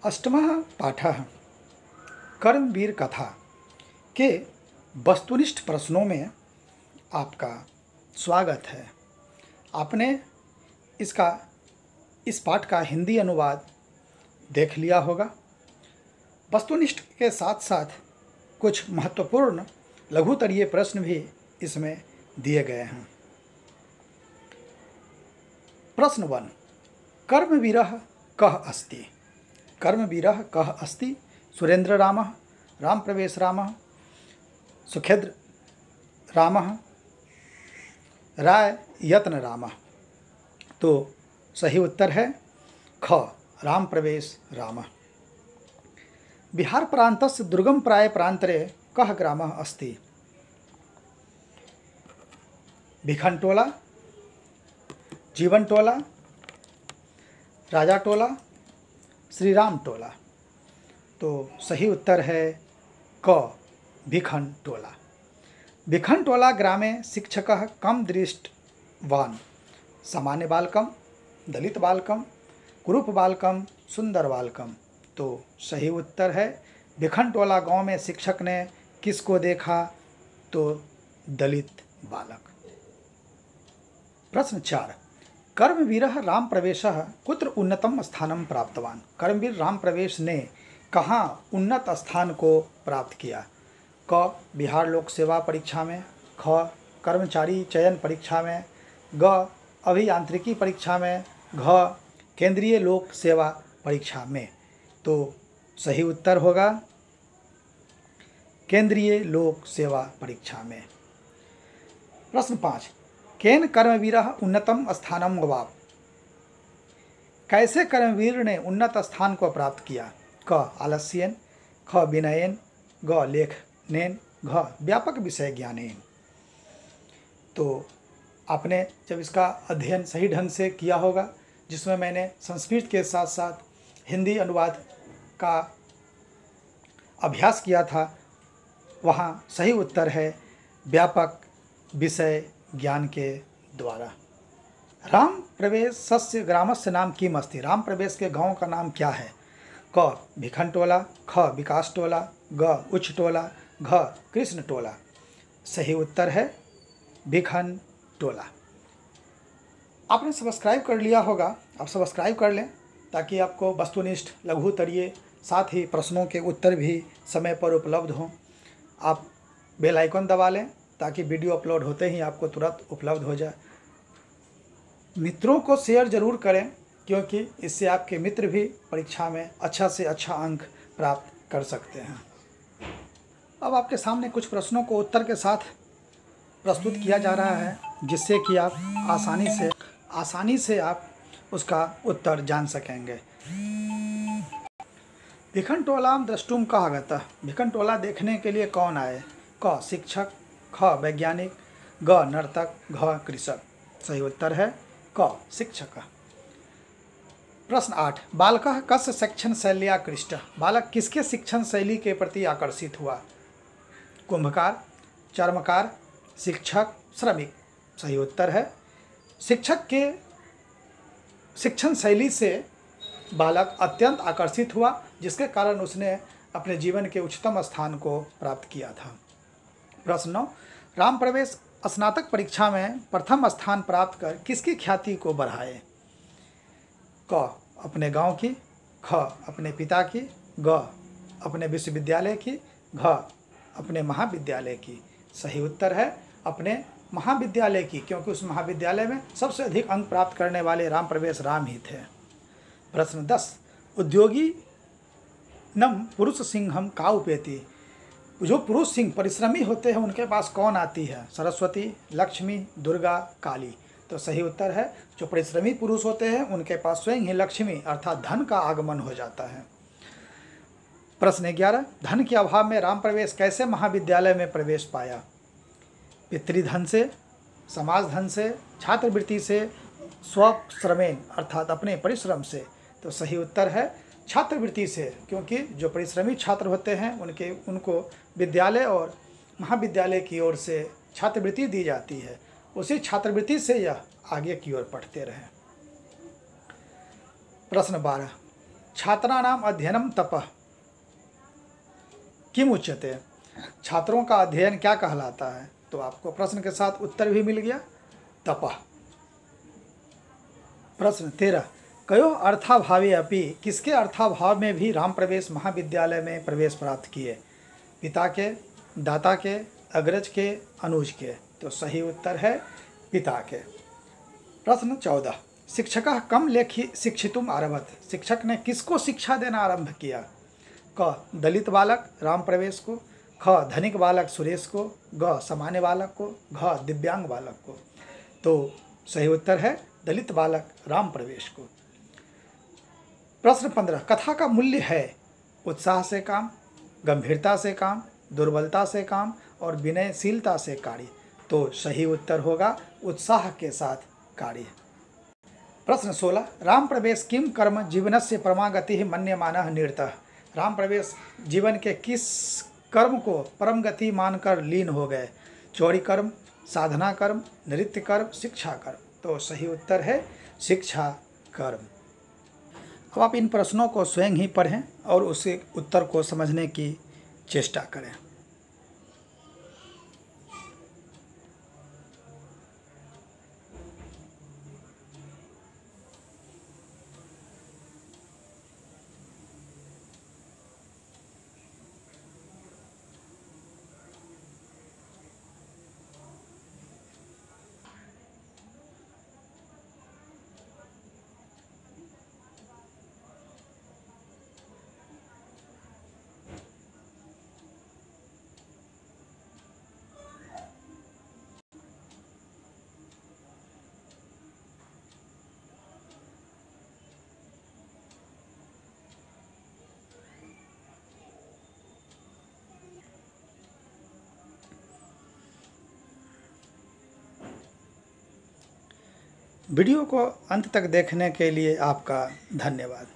अष्टमः पाठः कर्मवीर कथा के वस्तुनिष्ठ प्रश्नों में आपका स्वागत है। आपने इस पाठ का हिंदी अनुवाद देख लिया होगा। वस्तुनिष्ठ के साथ साथ कुछ महत्वपूर्ण लघुतरीय प्रश्न भी इसमें दिए गए हैं। प्रश्न 1। कर्मवीरः कः अस्ति? कर्मवीरः कः अस्ति? सुरेंद्र रामः, रामप्रवेश रामः, सुखेद्र रामः, राय यत्न रामः। तो सही उत्तर है ख, रामप्रवेश रामः। बिहार प्रान्तस्य दुर्गम प्राय प्रान्तरे कः ग्रामः अस्ति? भिखनटोला, जीवनटोला, राजाटोला, श्रीरामटोला। तो सही उत्तर है क, भिखनटोला। भिखनटोला ग्रामे शिक्षकः कम दृष्टवान्? सामान्य बालकम, दलित बालकम, कुरूप बालकम, सुंदर बालकम। तो सही उत्तर है भिखनटोला गांव में शिक्षक ने किसको देखा? तो दलित बालक। प्रश्न 4। कर्मवीरः रामप्रवेशः कुत्र उन्नतम स्थानं प्राप्तवान्? कर्मवीर रामप्रवेश ने कहाँ उन्नत स्थान को प्राप्त किया? क, बिहार लोक सेवा परीक्षा में, ख, कर्मचारी चयन परीक्षा में, ग, अभियांत्रिकी परीक्षा में, घ, केंद्रीय लोक सेवा परीक्षा में। तो सही उत्तर होगा केंद्रीय लोक सेवा परीक्षा में। प्रश्न 5। केन कर्मवीरः उन्नतम स्थानं गवाप? कैसे कर्मवीर ने उन्नत स्थान को प्राप्त किया? क, आलस्येन, ख, विनयेन, ग, लेखनेन, घ, व्यापक विषय ज्ञानेन। तो आपने जब इसका अध्ययन सही ढंग से किया होगा, जिसमें मैंने संस्कृत के साथ साथ हिंदी अनुवाद का अभ्यास किया था, वहाँ सही उत्तर है व्यापक विषय ज्ञान के द्वारा। राम प्रवेशस्य ग्रामस्य नाम किम अस्ति? राम प्रवेश के गांव का नाम क्या है? क, भिखनटोला, ख, विकासटोला, ग, उच्चटोला, घ, कृष्णटोला। सही उत्तर है भिखनटोला। आपने सब्सक्राइब कर लिया होगा, आप सब्सक्राइब कर लें ताकि आपको वस्तुनिष्ठ लघुतरीय साथ ही प्रश्नों के उत्तर भी समय पर उपलब्ध हों। आप बेल आइकन दबा लें ताकि वीडियो अपलोड होते ही आपको तुरंत उपलब्ध हो जाए। मित्रों को शेयर ज़रूर करें, क्योंकि इससे आपके मित्र भी परीक्षा में अच्छा से अच्छा अंक प्राप्त कर सकते हैं। अब आपके सामने कुछ प्रश्नों को उत्तर के साथ प्रस्तुत किया जा रहा है, जिससे कि आप आसानी से आप उसका उत्तर जान सकेंगे। भिखनटोला द्रष्टुम कहाँ गतः? भिखनटोला देखने के लिए कौन आए? क, शिक्षक, ख, वैज्ञानिक, ग, नर्तक, घ, कृषक। सही उत्तर है क, शिक्षक। प्रश्न 8। बालकः कस्य शिक्षण शैल्या कृष्टः? बालक किसके शिक्षण शैली के प्रति आकर्षित हुआ? कुंभकार, चर्मकार, शिक्षक, श्रमिक। सही उत्तर है शिक्षक के शिक्षण शैली से बालक अत्यंत आकर्षित हुआ, जिसके कारण उसने अपने जीवन के उच्चतम स्थान को प्राप्त किया था। प्रश्न 9। राम प्रवेश स्नातक परीक्षा में प्रथम स्थान प्राप्त कर किसकी ख्याति को बढ़ाए? क, अपने गांव की, ख, अपने पिता की, ग, अपने विश्वविद्यालय की, घ, अपने महाविद्यालय की। सही उत्तर है अपने महाविद्यालय की, क्योंकि उस महाविद्यालय में सबसे अधिक अंक प्राप्त करने वाले राम प्रवेश राम ही थे। प्रश्न 10। उद्योगी नम पुरुष सिंहम का उपेति? जो पुरुष सिंह परिश्रमी होते हैं उनके पास कौन आती है? सरस्वती, लक्ष्मी, दुर्गा, काली। तो सही उत्तर है जो परिश्रमी पुरुष होते हैं उनके पास स्वयं ही लक्ष्मी अर्थात धन का आगमन हो जाता है। प्रश्न 11। धन के अभाव में राम प्रवेश कैसे महाविद्यालय में प्रवेश पाया? पितृधन से, समाज धन से, छात्रवृत्ति से, स्वश्रमेन अर्थात अपने परिश्रम से। तो सही उत्तर है छात्रवृत्ति से, क्योंकि जो परिश्रमी छात्र होते हैं उनको विद्यालय और महाविद्यालय की ओर से छात्रवृत्ति दी जाती है। उसी छात्रवृत्ति से यह आगे की ओर पढ़ते रहे। प्रश्न 12। छात्राणाम अध्ययनम तपः किम उच्यते, छात्रों का अध्ययन क्या कहलाता है। तो आपको प्रश्न के साथ उत्तर भी मिल गया, तपः। प्रश्न 13, कयो अर्थाभावे अपि, किसके अर्थाभाव में भी राम प्रवेश महाविद्यालय में प्रवेश प्राप्त किए, पिता के, दाता के, अग्रज के, अनुज के। तो सही उत्तर है पिता के। प्रश्न 14, शिक्षकः कम लेखि शिक्षितुम आरभत, शिक्षक ने किसको शिक्षा देना आरंभ किया। क दलित बालक राम प्रवेश को, ख धनिक बालक सुरेश को, ग सामान्य बालक को, घ दिव्यांग बालक को। तो सही उत्तर है दलित बालक राम प्रवेश को। प्रश्न 15, कथा का मूल्य है उत्साह से काम, गंभीरता से काम, दुर्बलता से काम और विनयशीलता से कार्य। तो सही उत्तर होगा उत्साह के साथ कार्य। प्रश्न 16, राम प्रवेश किम कर्म जीवनस्य परमागति मन्यमानः निरतः, राम प्रवेश जीवन के किस कर्म को परम गति मानकर लीन हो गए, चौड़ी कर्म, साधना कर्म, नृत्य कर्म, शिक्षा कर्म। तो सही उत्तर है शिक्षा कर्म। अब आप इन प्रश्नों को स्वयं ही पढ़ें और उसे उत्तर को समझने की चेष्टा करें। वीडियो को अंत तक देखने के लिए आपका धन्यवाद।